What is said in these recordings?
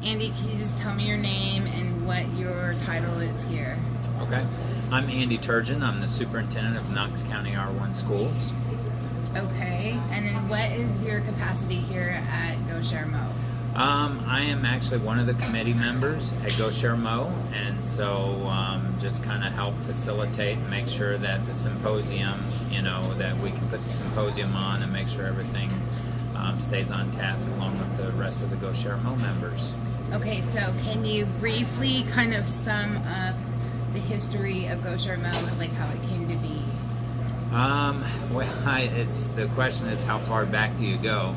Andy, can you just tell me your name and what your title is here? Okay. I'm Andy Turgeon. I'm the superintendent of Knox County R1 schools. Okay. And then what is your capacity here at GoShareMO? I am actually one of the committee members at GoShareMO, and so just kind of help facilitate and make sure that the symposium, that we can put the symposium on and make sure everything stays on task along with the rest of the GoShareMO members. Okay, so can you briefly kind of sum up the history of GoShareMO, like how it came to be? The question is, how far back do you go?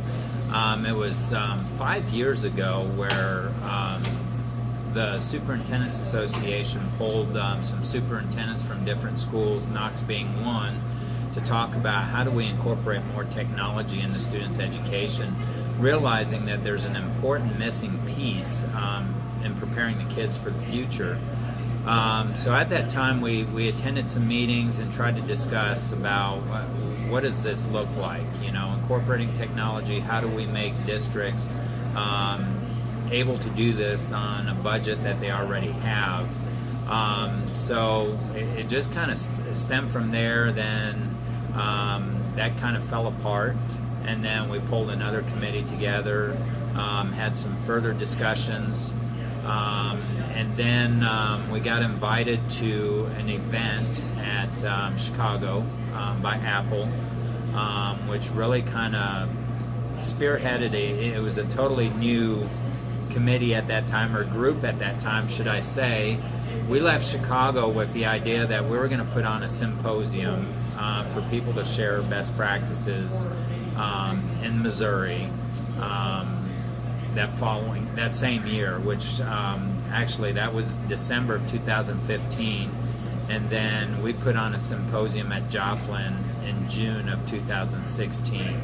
It was 5 years ago where the Superintendents Association pulled some superintendents from different schools, Knox being one, to talk about how do we incorporate more technology into students' education, realizing that there's an important missing piece in preparing the kids for the future. So at that time we attended some meetings and tried to discuss about what does this look like, incorporating technology, how do we make districts able to do this on a budget that they already have. So it just kind of stemmed from there. Then that kind of fell apart, and then we pulled another committee together, had some further discussions, and then we got invited to an event at Chicago by Apple, which really kind of spearheaded it was a totally new committee at that time, or group at that time, should I say. We left Chicago with the idea that we were going to put on a symposium for people to share best practices in Missouri that same year, which actually that was December of 2015, and then we put on a symposium at Joplin in June of 2016.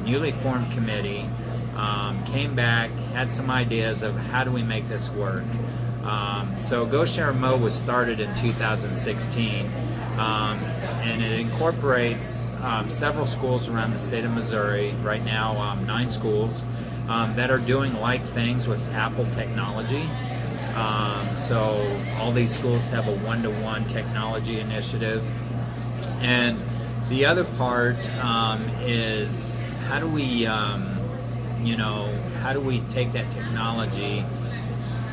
Newly formed committee came back, had some ideas of how do we make this work. So GoShareMO was started in 2016, and it incorporates several schools around the state of Missouri. Right now, 9 schools that are doing like things with Apple technology. So all these schools have a one-to-one technology initiative. And the other part is how do we, how do we take that technology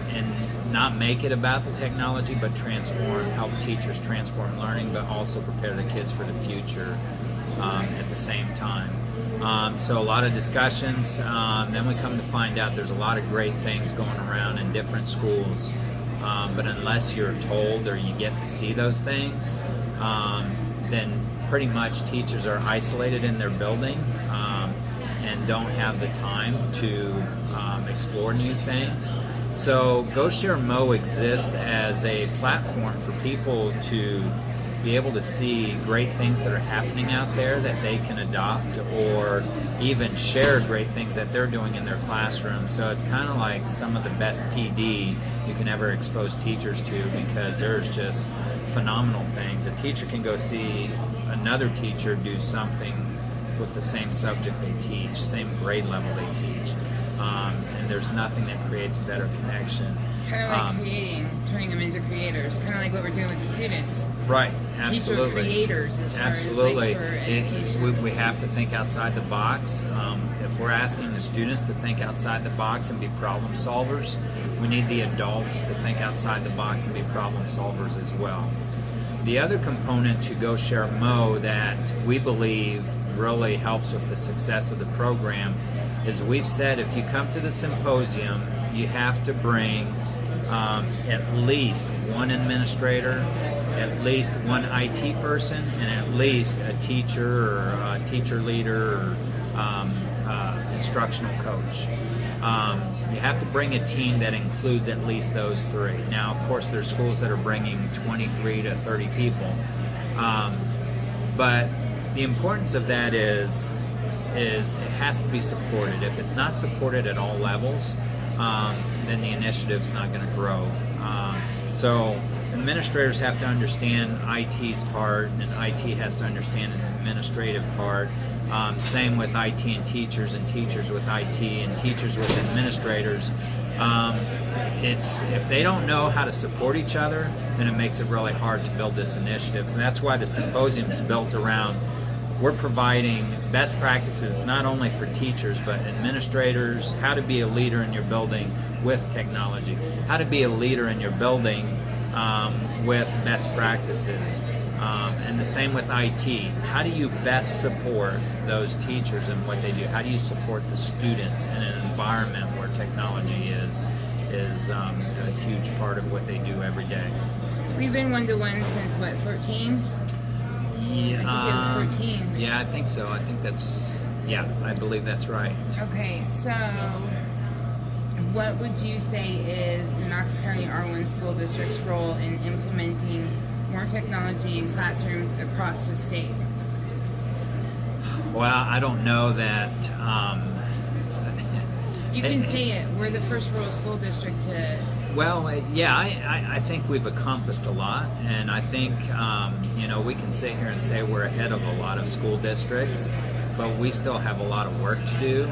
and not make it about the technology, but help teachers transform learning, but also prepare the kids for the future at the same time. So a lot of discussions. Then we come to find out there's a lot of great things going around in different schools, but unless you're told or you get to see those things, then pretty much teachers are isolated in their building and don't have the time to explore new things. So GoShareMO exists as a platform for people to be able to see great things that are happening out there that they can adopt, or even share great things that they're doing in their classroom. So it's kind of like some of the best PD you can ever expose teachers to, because there's just phenomenal things. A teacher can go see another teacher do something with the same subject they teach, same grade level they teach. And there's nothing that creates a better connection. Kind of like turning them into creators, kind of like what we're doing with the students. Right, absolutely. Teacher creators as far absolutely. as like for education. We have to think outside the box. If we're asking the students to think outside the box and be problem solvers, we need the adults to think outside the box and be problem solvers as well. The other component to GoShareMO that we believe really helps with the success of the program is we've said if you come to the symposium, you have to bring at least one administrator, at least one IT person, and at least a teacher or a teacher leader or instructional coach. You have to bring a team that includes at least those 3. Now, of course, there's schools that are bringing 23 to 30 people, but the importance of that is it has to be supported. If it's not supported at all levels, then the initiative's not going to grow. So administrators have to understand IT's part, and IT has to understand an administrative part. Same with IT and teachers with IT, and teachers with administrators It's if they don't know how to support each other, then it makes it really hard to build this initiatives, and that's why the symposium's built around. We're providing best practices not only for teachers but administrators, how to be a leader in your building with technology, how to be a leader in your building with best practices, and the same with IT. How do you best support those teachers and what they do? How do you support the students in an environment where technology is a huge part of what they do every day? We've been one-to-one since what, 13? Yeah, I think it was 13. Yeah, I think so. I think I believe that's right. Okay, so what would you say is the Knox County R1 School District's role in implementing more technology in classrooms across the state? Well, I don't know that. You can say it. We're the first rural school district to. Well, yeah, I think we've accomplished a lot, and I think we can sit here and say we're ahead of a lot of school districts, but we still have a lot of work to do.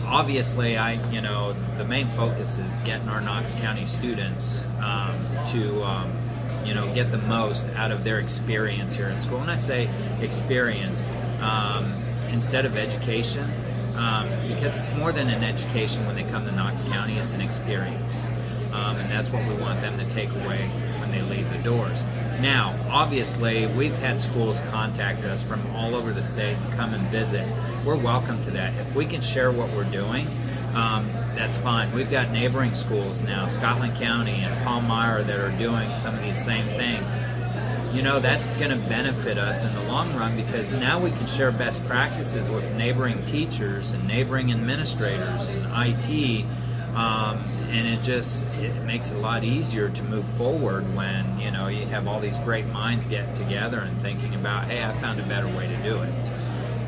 Obviously, the main focus is getting our Knox County students to get the most out of their experience here in school. And I say experience instead of education. Because it's more than an education when they come to Knox County, it's an experience. And that's what we want them to take away when they leave the doors. Now, obviously, we've had schools contact us from all over the state and come and visit. We're welcome to that. If we can share what we're doing, that's fine. We've got neighboring schools now, Scotland County and Palmyra, that are doing some of these same things. That's going to benefit us in the long run, because now we can share best practices with neighboring teachers and neighboring administrators and IT, and it makes it a lot easier to move forward when you have all these great minds getting together and thinking about, hey, I found a better way to do it.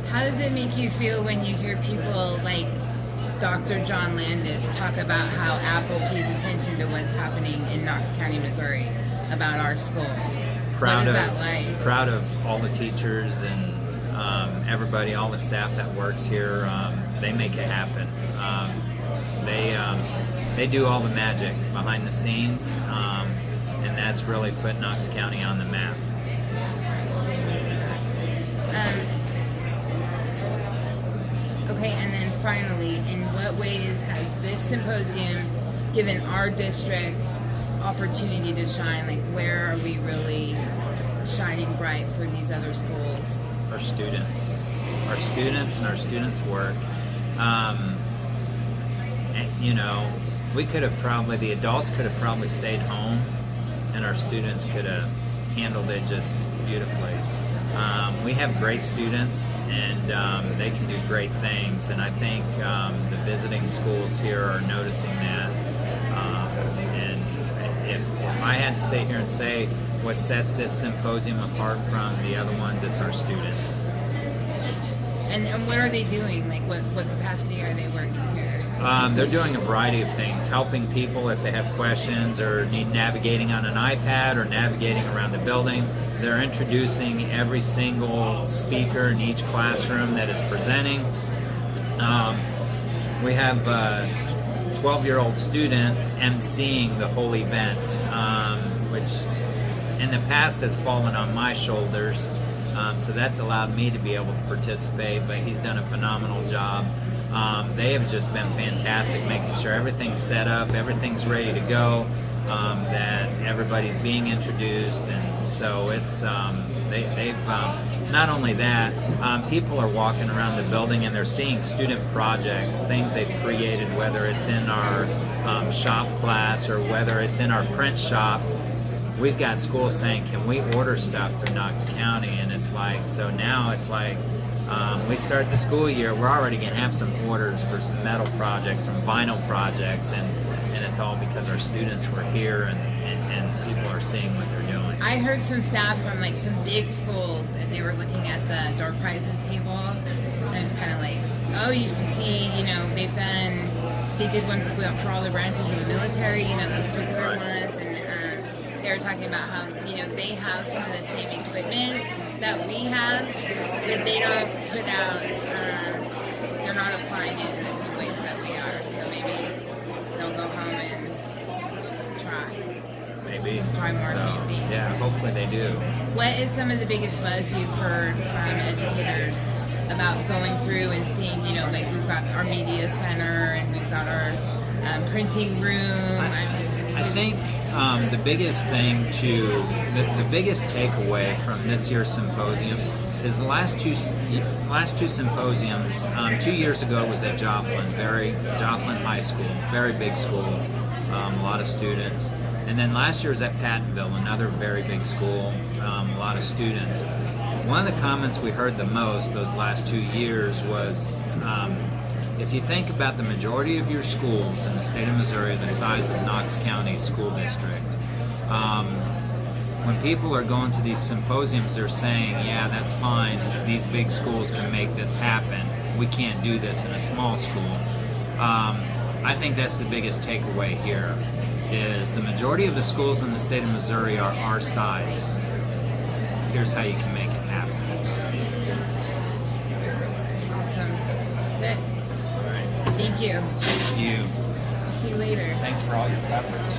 How does it make you feel when you hear people like Dr. John Landis talk about how Apple pays attention to what's happening in Knox County, Missouri about our school? Proud what is that like? Proud of all the teachers and everybody, all the staff that works here. They make it happen. They do all the magic behind the scenes, and that's really put Knox County on the map. Okay, and then finally, in what ways has this symposium given our districts opportunity to shine? Like, where are we really shining bright for these other schools? Our students and our students' work. The adults could have probably stayed home, and our students could have handled it just beautifully. We have great students, and they can do great things, and I think the visiting schools here are noticing that. And if I had to sit here and say what sets this symposium apart from the other ones, it's our students. And what are they doing? Like, what capacity are they working here? They're doing a variety of things, helping people if they have questions or need navigating on an iPad or navigating around the building. They're introducing every single speaker in each classroom that is presenting. We have a 12-year-old student emceeing the whole event, which in the past has fallen on my shoulders. So that's allowed me to be able to participate, but he's done a phenomenal job. They have just been fantastic, making sure everything's set up, everything's ready to go, that everybody's being introduced, and so it's they've not only that, people are walking around the building and they're seeing student projects, things they've created, whether it's in our shop class or whether it's in our print shop. We've got schools saying, can we order stuff through Knox County? And it's like, so now it's like, we start the school year, we're already going to have some orders for some metal projects, some vinyl projects, and it's all because our students were here and people are seeing what they're doing. I heard some staff from like some big schools, and they were looking at the door prizes table, and I was kind of like, oh, you should see, they did one for all the branches of the military, those circular ones, and they were talking about how, they have some of the same equipment that we have, but they don't put out, they're not applying it in the same ways that we are. So be. Draw more community. Yeah, hopefully they do. What is some of the biggest buzz you've heard from educators about going through and seeing, you know, like we've got our media center and we've got our printing room. I think the biggest thing the biggest takeaway from this year's symposium is the last two symposiums. 2 years ago was at Joplin High School, very big school, a lot of students. And then last year was at Pattonville, another very big school, a lot of students. One of the comments we heard the most those last 2 years was, if you think about the majority of your schools in the state of Missouri, the size of Knox County School District, when people are going to these symposiums, they're saying, yeah, that's fine, these big schools can make this happen. We can't do this in a small school. I think that's the biggest takeaway here, is the majority of the schools in the state of Missouri are our size. Here's how you can make it happen. Awesome. That's it. All right. Thank you. Thank you. See you later. Thanks for all your coverage.